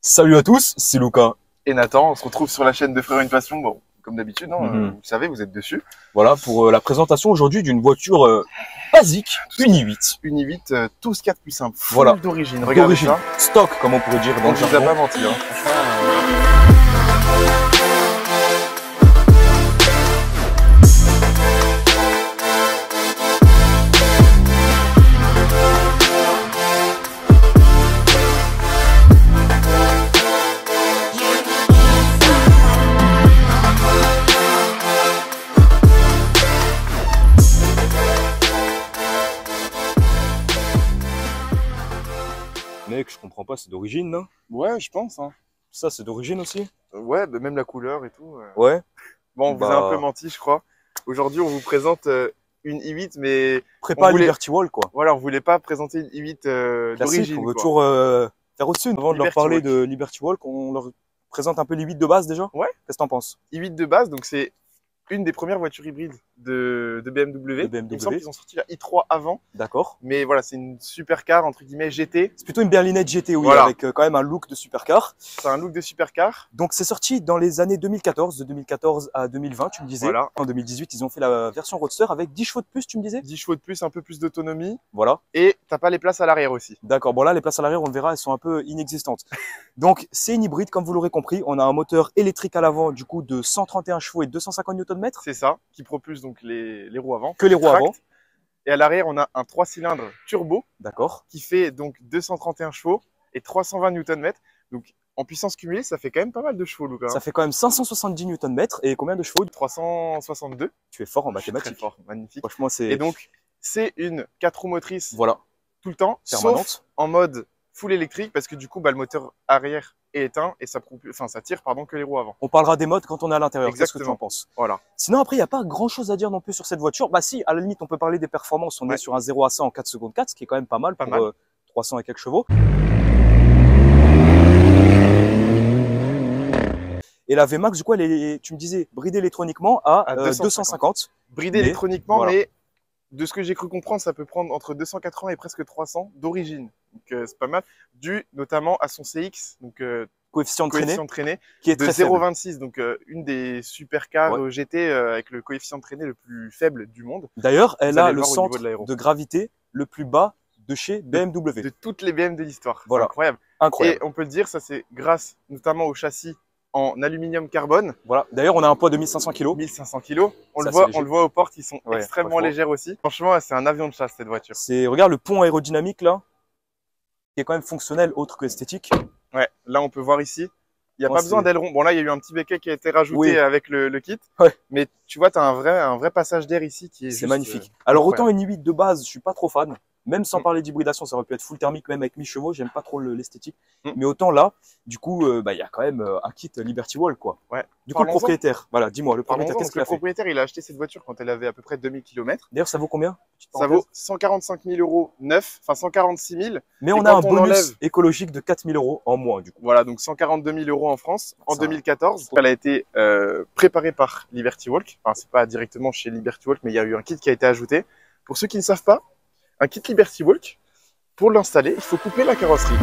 Salut à tous, c'est Lucas. Et Nathan, on se retrouve sur la chaîne de Frères une Passion. Bon, comme d'habitude, vous savez, vous êtes dessus. Voilà pour la présentation aujourd'hui d'une voiture basique, une i8. Une i8, tout ce qu'il y a de plus simple. Voilà. D'origine, regardez ça. Stock, comme on pourrait dire dans On le ne vous a jargon. pas menti, hein. Mec, je comprends pas, c'est d'origine, non? Ouais, je pense. Hein. Ça, c'est d'origine aussi? Ouais, bah, même la couleur et tout. Ouais. Bon, on vous a un peu menti, je crois. Aujourd'hui, on vous présente une i8, mais Prépa voulait... Liberty Wall, quoi. Voilà, on voulait pas présenter une i8 d'origine. On veut toujours faire au-dessus. Avant de leur parler de Liberty Wall, qu'on leur présente un peu les i8 de base déjà. Ouais. Qu'est-ce que t'en penses? i8 de base, donc c'est une des premières voitures hybrides de BMW. Il me semble qu'ils ont sorti la i3 avant. D'accord. Mais voilà, c'est une supercar, entre guillemets, GT. C'est plutôt une berlinette GT, oui, voilà. avec quand même un look de supercar. C'est un look de supercar. Donc c'est sorti dans les années 2014, de 2014 à 2020, tu me disais. Voilà. En 2018, ils ont fait la version Roadster avec 10 chevaux de plus, tu me disais? 10 chevaux de plus, un peu plus d'autonomie. Voilà. Et t'as pas les places à l'arrière aussi. D'accord, bon là, les places à l'arrière, on le verra, elles sont un peu inexistantes. Donc c'est une hybride, comme vous l'aurez compris. On a un moteur électrique à l'avant, du coup, de 131 chevaux et 250 Nm. C'est ça, qui propulse donc les roues avant. Que les roues avant. Et à l'arrière, on a un 3 cylindres turbo. D'accord. Qui fait donc 231 chevaux et 320 Nm. Donc en puissance cumulée, ça fait quand même pas mal de chevaux, Lucas. Ça fait quand même 570 Nm et combien de chevaux? 362. Tu es fort en mathématiques. Très fort, magnifique. Franchement, c'est... Et donc, c'est une 4 roues motrices. Voilà. Tout le temps, permanente. Sauf en mode full électrique, parce que du coup, le moteur arrière est éteint et ça tire que les roues avant. On parlera des modes quand on est à l'intérieur. Qu'est-ce que tu en penses? Voilà. Sinon, après, il n'y a pas grand-chose à dire non plus sur cette voiture. Bah si, à la limite, on peut parler des performances. On est sur un 0 à 100 en 4 secondes 4, ce qui est quand même pas mal pour 300 et quelques chevaux. Et la VMAX, du coup, elle est, tu me disais, bridée électroniquement à 250. Bridée électroniquement, voilà. Mais de ce que j'ai cru comprendre, ça peut prendre entre 280 et presque 300 d'origine. Donc c'est pas mal, dû notamment à son CX, donc coefficient de traînée, qui est de 0,26, donc une des supercars GT avec le coefficient de traînée le plus faible du monde. D'ailleurs, elle a le centre de gravité le plus bas de chez BMW. De toutes les BM de l'histoire. Voilà. Incroyable. Incroyable. Et on peut le dire, ça c'est grâce notamment au châssis en aluminium carbone. Voilà. D'ailleurs, on a un poids de 1500 kg. 1500 kg. On le voit aux portes, ils sont extrêmement légères aussi. Franchement, c'est un avion de chasse cette voiture. Regarde le pont aérodynamique là, qui est quand même fonctionnel autre que esthétique. Ouais, là on peut voir ici. Il n'y a pas besoin d'aileron. Bon là, il y a eu un petit béquet qui a été rajouté avec le kit. Ouais. Mais tu vois, tu as un vrai passage d'air ici qui est juste magnifique. Alors autant une i8 de base, je suis pas trop fan. Même sans parler d'hybridation, ça aurait pu être full thermique, même avec 1000 chevaux, j'aime pas trop l'esthétique. Mais autant là, du coup, il y a quand même un kit Liberty Wall, quoi. Ouais. Du coup, le propriétaire, voilà, dis-moi, le propriétaire, qu'est-ce qu'il a fait? Le propriétaire, il a acheté cette voiture quand elle avait à peu près 2000 km. D'ailleurs, ça vaut combien? Ça vaut 145 000 € neuf, enfin 146 000. Mais on a un bonus écologique de 4 000 € en moins, du coup. Voilà, donc 142 000 € en France, en 2014. Elle a été préparée par Liberty Walk. Enfin, c'est pas directement chez Liberty Walk, mais il y a eu un kit qui a été ajouté. Pour ceux qui ne savent pas, un kit Liberty Walk, pour l'installer, il faut couper la carrosserie.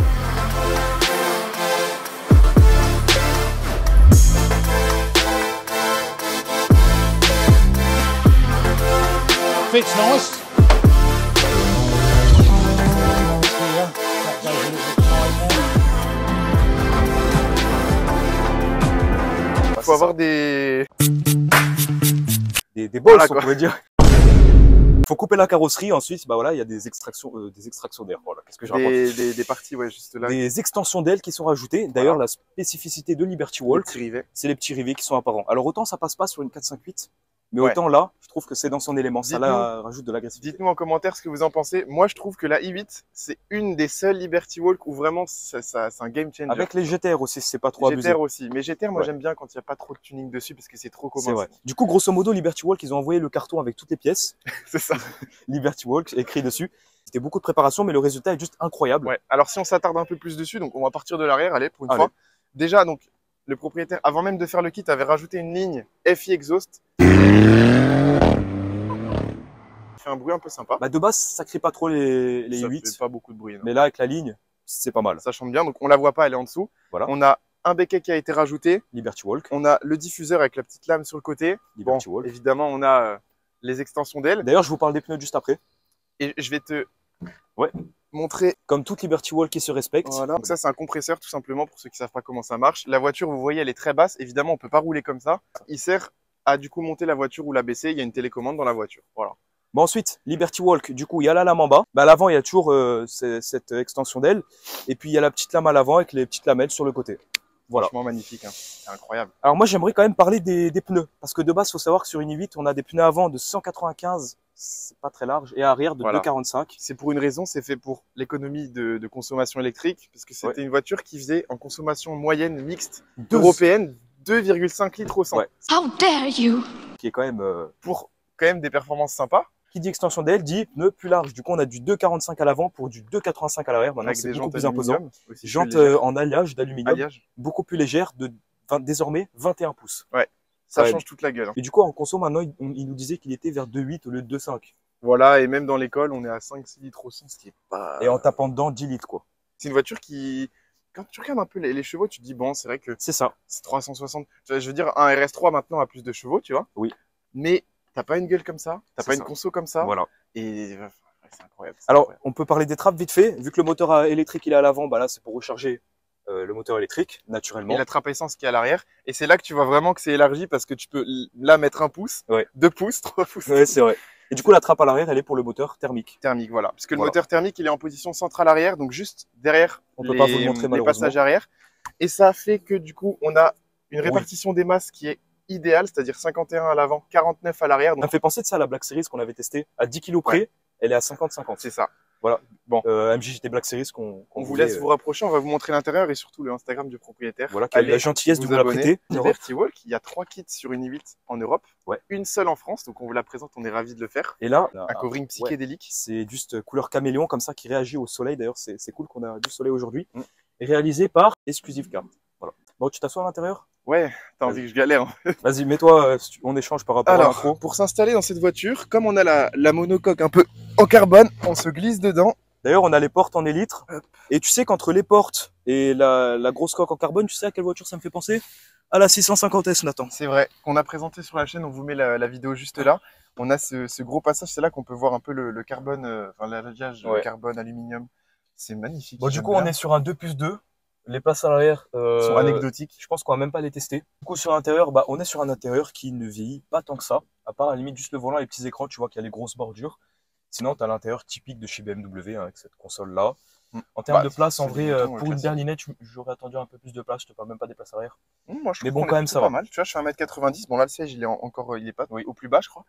Fits nice. Il faut avoir des balls, on pourrait dire. Faut couper la carrosserie, ensuite, il y a des extractions d'air. Voilà, qu'est-ce que je raconte? Des parties, juste là. Des extensions d'ailes qui sont rajoutées. D'ailleurs, la spécificité de Liberty Walk, c'est les petits rivets qui sont apparents. Alors autant ça passe pas sur une 458, mais autant là, je trouve que c'est dans son élément. Ça là rajoute de l'agressivité. Dites-nous en commentaire ce que vous en pensez. Moi, je trouve que la i8, c'est une des seules Liberty Walk où vraiment c'est un game changer. Avec les GTR aussi, c'est pas trop abusé. GTR aussi. Mais GTR, moi, j'aime bien quand il n'y a pas trop de tuning dessus parce que c'est trop commun. C'est vrai. Du coup, grosso modo, Liberty Walk, ils ont envoyé le carton avec toutes les pièces. C'est ça. Liberty Walk, écrit dessus. C'était beaucoup de préparation, mais le résultat est juste incroyable. Ouais. Alors, si on s'attarde un peu plus dessus, donc on va partir de l'arrière, allez, pour une fois. Déjà, donc, le propriétaire, avant même de faire le kit, avait rajouté une ligne FI Exhaust. Fait un bruit un peu sympa. De base, ça crie pas trop les ça i8. fait pas beaucoup de bruit. Non. Mais là, avec la ligne, c'est pas mal. Ça chante bien, donc on la voit pas, elle est en dessous. Voilà. On a un béquet qui a été rajouté. Liberty Walk. On a le diffuseur avec la petite lame sur le côté. Liberty Bon, Walk. évidemment, on a les extensions d'ailes. D'ailleurs, je vous parle des pneus juste après. Et je vais te Ouais. montrer. Comme toute Liberty Walk qui se respecte. Voilà. Donc ça, c'est un compresseur tout simplement pour ceux qui savent pas comment ça marche. La voiture, vous voyez, elle est très basse. Évidemment, on peut pas rouler comme ça. Il sert à du coup monter la voiture ou la baisser. Il y a une télécommande dans la voiture. Voilà. Bon, ensuite, Liberty Walk, du coup, il y a la lame en bas. Bah, à l'avant, il y a toujours cette extension d'aile. Et puis, il y a la petite lame à l'avant avec les petites lamelles sur le côté. Voilà. Franchement magnifique, hein. C'est incroyable. Alors moi, j'aimerais quand même parler des pneus. Parce que de base, il faut savoir que sur une i8, on a des pneus avant de 195, c'est pas très large, et arrière de Voilà. 245. C'est pour une raison, c'est fait pour l'économie de consommation électrique, parce que c'était une voiture qui faisait en consommation moyenne mixte européenne 2,5 litres au 100. Ouais. How dare you! Qui est quand même... Pour quand même des performances sympas. Qui dit extension d'aile dit pneu plus large. Du coup, on a du 2,45 à l'avant pour du 2,85 à l'arrière. Maintenant, Avec c'est des beaucoup jantes plus imposant. aluminium, aussi plus Jantes légères. en alliage d'aluminium, Alliage. beaucoup plus légère, désormais 21 pouces. Ça Ouais. change toute la gueule, hein. Et du coup, en conso, maintenant, il nous disait qu'il était vers 2,8 au lieu de 2,5. Voilà, et même dans l'école, on est à 5-6 litres au 100, ce qui est pas... Et en tapant dedans, 10 litres, quoi. C'est une voiture qui... Quand tu regardes un peu les chevaux, tu te dis, bon, c'est vrai que C'est ça. c'est 360. Je veux dire, un RS3 maintenant a plus de chevaux, tu vois. Oui. Mais t'as pas une gueule comme ça, t'as C'est pas ça. une conso comme ça. Voilà. Et c'est incroyable. Alors, on peut parler des trappes vite fait. Vu que le moteur électrique, il est à l'avant, bah là, c'est pour recharger le moteur électrique, naturellement. Et la trappe à essence qui est à l'arrière. Et c'est là que tu vois vraiment que c'est élargi parce que tu peux là mettre 1 pouce, Ouais. 2 pouces, 3 pouces. Ouais, c'est vrai. Et du coup, la trappe à l'arrière, elle est pour le moteur thermique. Thermique, voilà. Parce que le Voilà. moteur thermique, il est en position centrale arrière, donc juste derrière On peut pas vous le montrer, les malheureusement. passages arrière. Et ça fait que du coup, on a une répartition des masses qui est idéale, c'est-à-dire 51 à l'avant, 49 à l'arrière. Ça Donc me fait penser de ça à la Black Series qu'on avait testé à 10 kg près. Elle est à 50-50. c'est ça. MJGT Black Series qu'on On vous voulait, laisse vous rapprocher, on va vous montrer l'intérieur et surtout le Instagram du propriétaire. voilà, qui a eu Allez la gentillesse de vous la abonner. prêter. Liberty Walk, il y a 3 kits sur une i8 en Europe, Ouais. une seule en France, donc on vous la présente, on est ravis de le faire. Et là, Un covering psychédélique. c'est juste couleur caméléon comme ça qui réagit au soleil. D'ailleurs, c'est cool qu'on a du soleil aujourd'hui. Mm. Et réalisé par Exclusive Car. Voilà. Bon, tu t'assois à l'intérieur? Ouais, t'as envie que je galère, hein. Vas-y, mets-toi, on échange par rapport à Alors, l'intro. pour s'installer dans cette voiture, comme on a la monocoque un peu en carbone, on se glisse dedans. D'ailleurs, on a les portes en élytre. Et tu sais qu'entre les portes et la grosse coque en carbone, tu sais à quelle voiture ça me fait penser? À la 650S, Nathan. C'est vrai, qu'on a présenté sur la chaîne, on vous met la vidéo juste là. On a ce gros passage, c'est là qu'on peut voir un peu le carbone, enfin l'alliage Ouais. carbone, aluminium. C'est magnifique. Bon, du j'aime coup, on bien. est sur un 2+2. Les places à l'arrière Sont anecdotiques. je pense qu'on va même pas les tester. Du coup, sur l'intérieur, bah, on est sur un intérieur qui ne vieillit pas tant que ça. À part à la limite juste le volant et les petits écrans, tu vois qu'il y a les grosses bordures. Sinon, tu as l'intérieur typique de chez BMW hein, avec cette console-là. En termes Bah, de place, en c'est vrai, des boutons, pour une classique. berlinette, j'aurais attendu un peu plus de place. Je te parle même pas des places arrière. Moi, je Mais trouve bon, qu'on quand est même, plutôt ça pas va. mal. Tu vois, je fais 1m90. Bon, là, le siège, il est encore, il est pas au plus bas, je crois.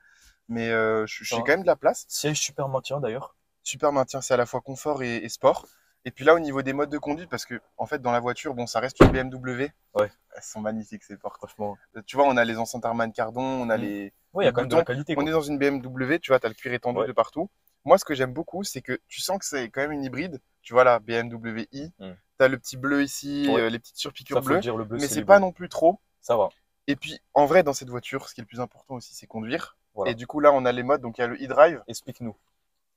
Mais j'ai Ça va. quand même de la place. Siège super maintien d'ailleurs. Super maintien, c'est à la fois confort et sport. Et puis là, au niveau des modes de conduite, parce que en fait, dans la voiture, bon, ça reste une BMW. Ouais. Elles sont magnifiques ces portes. Franchement. Tu vois, on a les enceintes Harman Kardon, on a les. Ouais, il y a quand même de la qualité. On est dans une BMW, tu vois, t'as le cuir étendu Ouais. de partout. Moi, ce que j'aime beaucoup, c'est que tu sens que c'est quand même une hybride. Tu vois la BMW i, t'as le petit bleu ici, Ouais. les petites surpiqûres Ça, faut bleues, le dire, le bleu, mais c'est les pas bleus. non plus trop. Ça va. Et puis, en vrai, dans cette voiture, ce qui est le plus important aussi, c'est conduire. Voilà. Et du coup, là, on a les modes. Donc, il y a le e-drive. Explique-nous.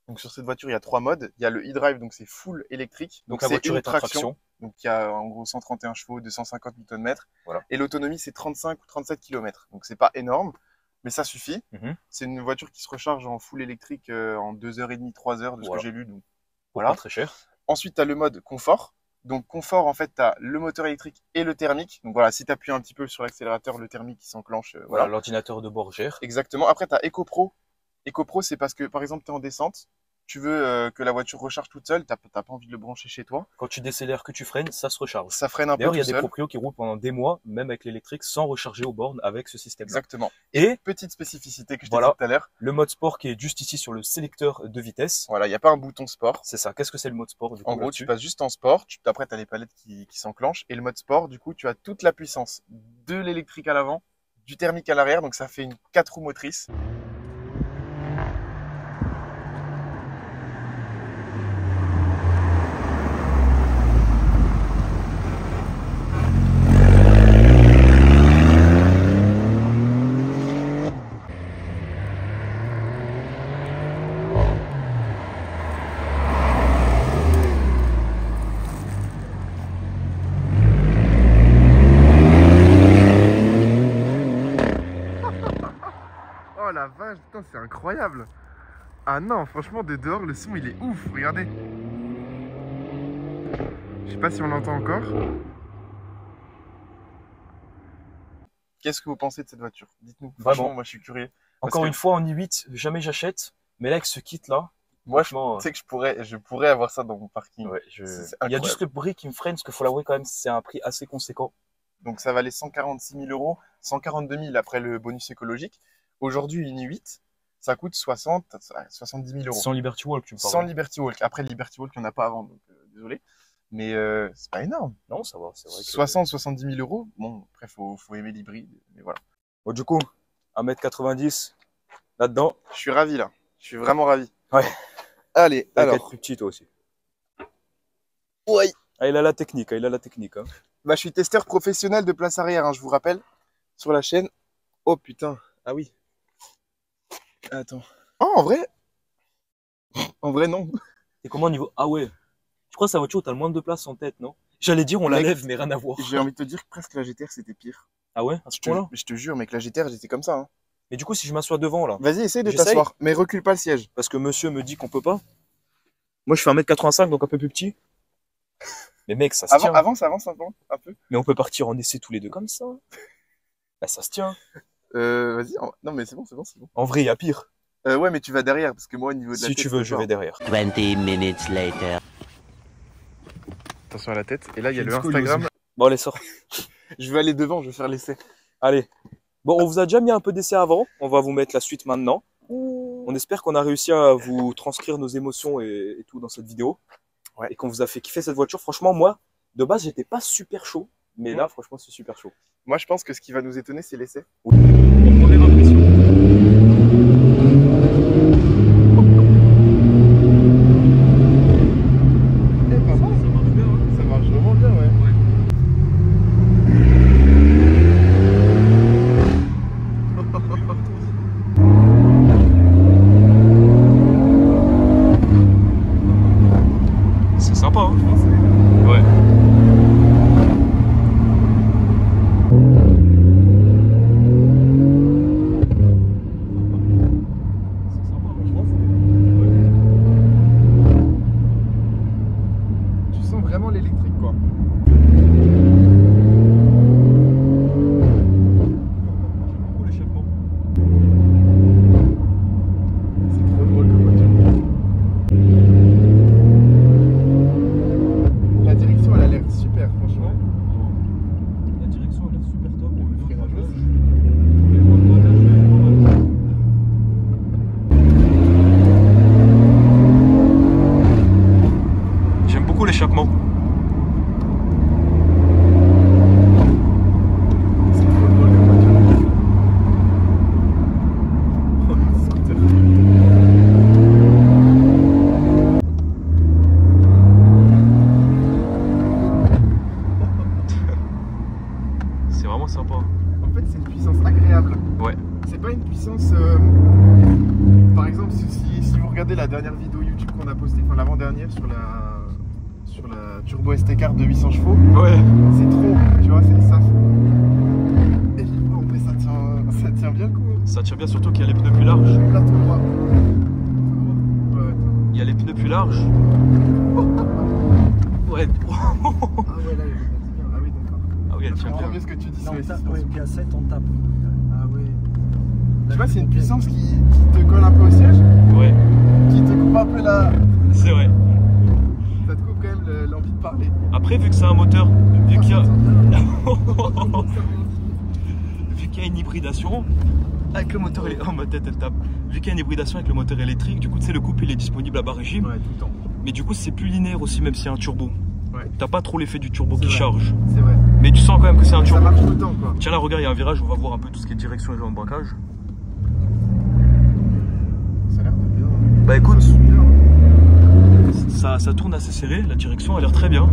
Donc, sur cette voiture, il y a 3 modes. Il y a le e-drive, donc c'est full électrique. Donc la c'est voiture une est en traction. Donc, il y a en gros 131 chevaux, 250 Nm. Voilà. Et l'autonomie, c'est 35 ou 37 km. Donc, c'est pas énorme, mais ça suffit. Mhm. C'est une voiture qui se recharge en full électrique en 2h30, 3h de ce Voilà. que j'ai lu. Donc, Voilà. voilà. Pas très cher. Ensuite, tu as le mode confort. Donc, confort, en fait, tu as le moteur électrique et le thermique. Donc, voilà, si tu appuies un petit peu sur l'accélérateur, le thermique qui s'enclenche. Voilà, l'ordinateur de bord gère. Exactement. Après, tu as EcoPro. EcoPro, c'est parce que, par exemple, tu es en descente, tu veux que la voiture recharge toute seule, tu n'as pas envie de le brancher chez toi. Quand tu décélères, que tu freines, ça se recharge. Ça freine un peu D'ailleurs, il y tout a des seul. proprios qui roulent pendant des mois, même avec l'électrique, sans recharger aux bornes avec ce système-là. Exactement. Et Petite spécificité que je t'ai Voilà. dit tout à l'heure. le mode sport qui est juste ici sur le sélecteur de vitesse. Voilà, il n'y a pas un bouton sport. C'est ça. Qu'est-ce que c'est le mode sport du coup, En gros, là-dessus tu passes juste en sport. Après, tu as les palettes qui s'enclenchent. Et le mode sport, du coup, tu as toute la puissance de l'électrique à l'avant, du thermique à l'arrière. Donc, ça fait une 4 roues motrices. la vache, putain, c'est incroyable. Ah non, franchement, de dehors, le son, il est ouf. Regardez. Je sais pas si on l'entend encore. Qu'est-ce que vous pensez de cette voiture? Dites-nous. Franchement, moi, je suis curieux. Encore une fois, en i8, jamais j'achète. Mais là, avec ce kit-là, moi, je sais que je pourrais avoir ça dans mon parking. Ouais, il y a juste le prix qui me freine, parce qu'il faut l'avouer quand même, c'est un prix assez conséquent. Donc ça valait 146 000 euros, 142 000 après le bonus écologique. Aujourd'hui, une i8, ça coûte 70 000 euros. Sans Liberty Walk, tu me parles. Sans Liberty Walk. Après, le Liberty Walk, il n'y en a pas avant, donc désolé. Mais c'est pas énorme. Non, ça va, c'est vrai. 60-70 000 euros, bon, après, faut aimer l'hybride, mais voilà. Bon, du coup, 1m90, là-dedans. Je suis ravi, là. Je suis vraiment ravi. Ouais. Allez, alors. Être plus petit, toi aussi. Ouais. Ah, il a la technique, il a la technique. Hein. Bah, je suis testeur professionnel de place arrière, hein, je vous rappelle, sur la chaîne. Oh putain, ah oui. Attends. Oh, en vrai? En vrai, non. Et comment au niveau... Ah ouais. Je crois que c'est la voiture où t'as le moins de place en tête, non? J'allais dire on la lève, mais rien à voir. J'ai envie de te dire que presque la GTR, c'était pire. Ah ouais? À ce point-là? Je te jure, mec, la GTR, j'étais comme ça. Hein. Mais du coup, si je m'assois devant, là... Vas-y, essaye de t'asseoir, mais recule pas le siège. Parce que monsieur me dit qu'on peut pas. Moi, je fais 1m85, donc un peu plus petit. Mais mec, ça se tient. Avance un peu. Mais on peut partir en essai tous les deux comme ça. Bah, ça se tient. Vas-y. Non, mais c'est bon. En vrai, il y a pire. Ouais, mais tu vas derrière, parce que moi, au niveau de la tête... Si tu veux, je vais derrière. 20 minutes later. Attention à la tête. Et là, il y a le Instagram. Bon, allez, sors. Je vais aller devant, je vais faire l'essai. Allez. Bon, on vous a déjà mis un peu d'essai avant. On va vous mettre la suite maintenant. On espère qu'on a réussi à vous transcrire nos émotions et tout dans cette vidéo. Ouais. Et qu'on vous a fait kiffer cette voiture. Franchement, moi, de base, j'étais pas super chaud. Mais là, franchement, c'est super chaud. Moi, je pense que ce qui va nous étonner, c'est l'essai. Oui. Première impression. Ça marche vraiment bien, ouais. C'est sympa, hein? Ouais. Tu sens vraiment l'électrique, quoi. Beaucoup l'échappement. C'est trop drôle comme voiture. La direction, elle a l'air super, franchement. La direction a l'air super top. J'aime beaucoup l'échappement. C'est trop drôle comme voiture. Oh, le scooter. C'est vraiment sympa. En fait, c'est une puissance agréable. Ouais. C'est pas une puissance... Par exemple, si vous regardez la dernière vidéo YouTube qu'on a postée, enfin l'avant-dernière sur la Turbo ST4 de 800 chevaux, Ouais. c'est trop, tu vois, c'est ça. Et en vrai, ça tient bien le coup. Hein. Ça tient bien, surtout qu'il y a les pneus plus larges. Là, tout droit. Ouais. Il y a les pneus plus larges. Ouais. Ah ouais, là, elle tient bien. Ah oui, d'accord. Ah oui, elle tient bien. Mieux ce que tu dis. Non, sur ça, les ouais, puis à 7, on tape. Ah ouais. Tu vois, c'est une puissance qui te colle un peu au siège, Ouais. qui te coupe un peu la... C'est vrai. Ça te coupe quand même l'envie de parler. Après, vu que c'est un moteur, vu qu'il y a... vu qu'il y a une hybridation avec le moteur électrique, oh ma tête elle tape. Vu qu'il y a une hybridation avec le moteur électrique, du coup tu sais le couple il est disponible à bas régime. Ouais, tout le temps. Mais du coup c'est plus linéaire aussi même s'il y a un turbo. Ouais. T'as pas trop l'effet du turbo qui vrai. charge. C'est vrai. Mais tu sens quand même que c'est un Ça turbo. marche tout le temps, quoi. Tiens là regarde il y a un virage, on va voir un peu tout ce qui est direction et braquage. Ça a l'air de bien. Bah écoute, Ça suit bien, hein. ça tourne assez serré, la direction a l'air très bien.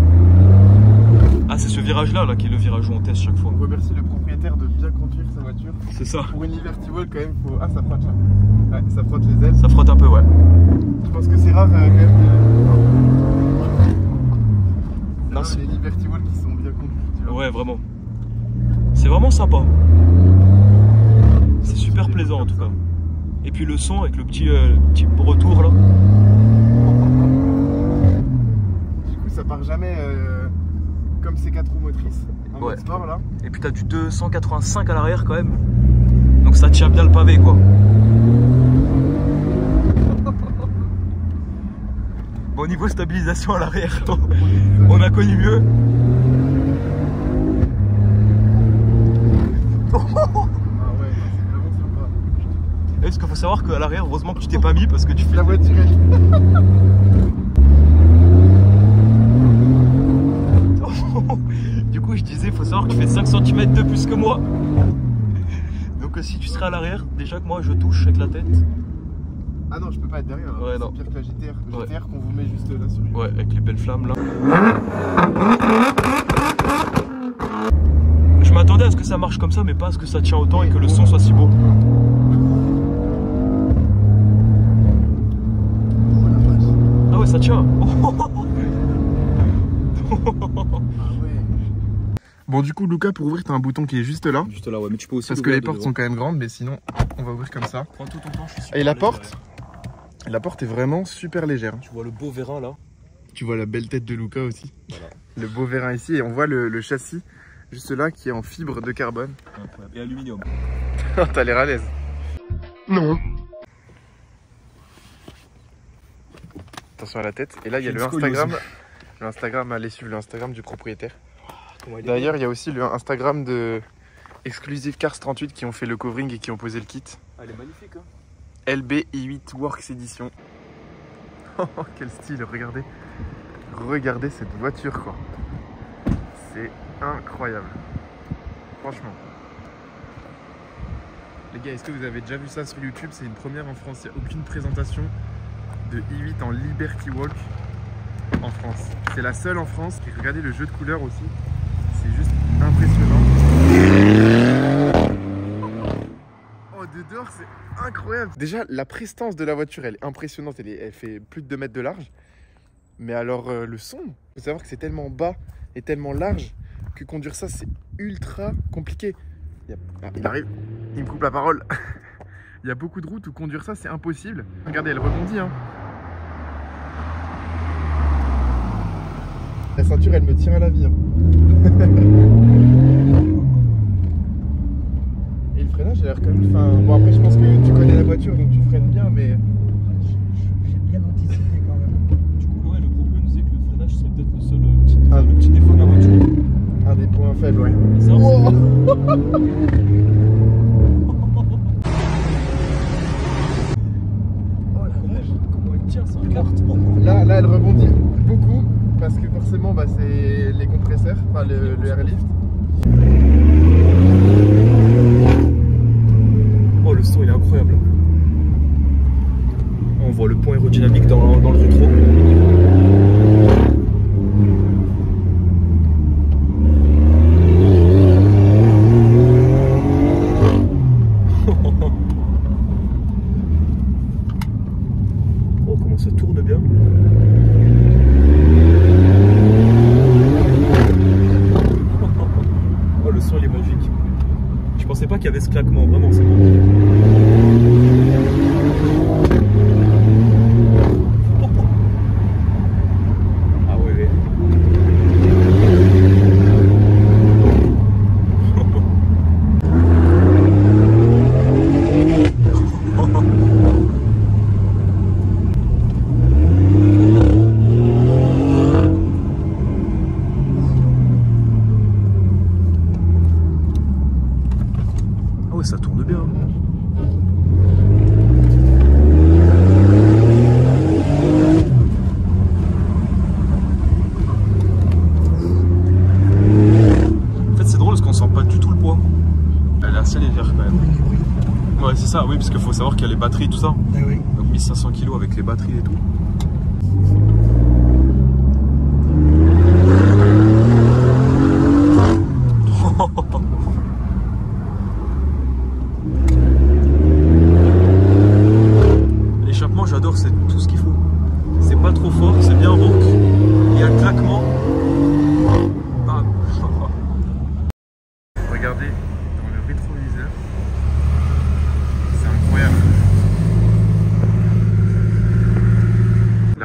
Ah c'est ce virage là qui est le virage où on teste chaque fois. On remercie le propriétaire de bien conduire sa voiture. C'est ça. Pour une Liberty Walk quand même faut... Ah ça frotte là. Ouais, ça frotte les ailes. Ça frotte un peu ouais. Je pense que c'est rare quand même Non, les Liberty Walk qui sont bien conduites. Tu vois. Ouais vraiment. C'est vraiment sympa. C'est super plaisant en tout cas. Et puis le son avec le petit retour là. Du coup, ça part jamais comme ces 4 roues motrices en mode sport là. Et puis t'as du 285 à l'arrière quand même. Donc ça tient bien le pavé quoi. Bon, niveau stabilisation à l'arrière, on a connu mieux. Ah ouais, c'est vraiment sympa. Parce qu'il faut savoir qu'à l'arrière, heureusement que tu t'es pas mis parce que tu fais... La voiture elle... Du coup, je disais, il faut savoir que tu fais 5 cm de plus que moi. Donc si tu serais à l'arrière, déjà que moi je touche avec la tête. Ah non, je peux pas être derrière. Ouais, non. C'est pire que la GTR. GTR qu'on vous met juste là sur lui. Ouais, avec les belles flammes là. Je m'attendais à ce que ça marche comme ça, mais pas à ce que ça tient autant et que le son soit si beau. Ah ouais, ça tient. Bon, du coup, Lucas, pour ouvrir, t'as un bouton qui est juste là. Juste là, ouais, mais tu peux aussi. Parce que les portes sont quand même grandes, mais sinon, on va ouvrir comme ça. Prends tout ton temps, je suis super Et la léger, porte, la porte est vraiment super légère. Tu vois le beau vérin là. Tu vois la belle tête de Lucas aussi. Voilà. Le beau vérin ici, et on voit le châssis juste là qui est en fibre de carbone. Incroyable. Et aluminium. T'as l'air à l'aise. Non. Attention à la tête. Et là, il y a le Instagram. Le Instagram, allez suivre le Instagram du propriétaire. D'ailleurs, il y a aussi le Instagram de Exclusive Cars 38 qui ont fait le covering et qui ont posé le kit. Elle est magnifique, hein. LBI8 Works Edition. Oh, quel style, regardez. Regardez cette voiture, quoi. C'est incroyable. Franchement. Les gars, est-ce que vous avez déjà vu ça sur YouTube? C'est une première en France. Il n'y a aucune présentation de i8 en Liberty Walk en France. C'est la seule en France. Et regardez le jeu de couleurs aussi. C'est juste impressionnant. Oh, de dehors, c'est incroyable. Déjà, la prestance de la voiture, elle est impressionnante. Elle fait plus de 2 mètres de large. Mais alors, le son, il faut savoir que c'est tellement bas et tellement large que conduire ça, c'est ultra compliqué. Il arrive, il me coupe la parole. Il y a beaucoup de routes où conduire ça, c'est impossible. Regardez, elle rebondit, hein. La ceinture, elle me tient à la vie, hein. Et le freinage, il a l'air quand même... Enfin, bon, après, je pense que tu connais la voiture, donc tu freines bien, mais... J'ai bien anticipé quand même. Du coup, ouais, le proprio nous disait que le freinage serait peut-être le seul le petit défaut de la voiture. Un des points faibles, ouais. Et ça, Oh Oh la vache, comment elle tient sans carte. là, elle rebondit beaucoup, parce que forcément, bah, c'est les compresseurs, enfin le airlift. oh, le son il est incroyable. On voit le point aérodynamique dans le rétro. Oh, comment ça tourne bien. Oh, le son il est magique. Je pensais pas qu'il y avait ce claquement, vraiment, c'est bon. Ah ouais. Ah ouais, ça tourne bien. En fait, c'est drôle parce qu'on sent pas du tout le poids. Elle est assez légère quand même. Ouais, c'est ça, oui, parce qu'il faut savoir qu'il y a les batteries et tout ça. Ah oui. Donc 1500 kg avec les batteries et tout. L'échappement, j'adore, c'est tout ce qu'il faut. C'est pas trop fort, c'est bien rauque. Il y a le claquement. Bam. Regardez dans le rétroviseur, c'est incroyable.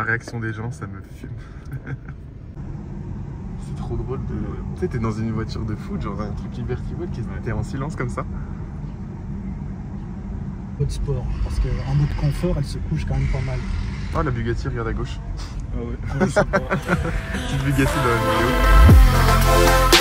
réaction des gens, ça me fume. C'est trop drôle de... Tu sais, t'es dans une voiture de foot, genre un truc Liberty Walk, qui était en silence comme ça. Mode sport, parce qu'en mode confort, elle se couche quand même pas mal. Oh, la Bugatti, regarde à gauche. Ah ouais. Petite Bugatti dans la vidéo.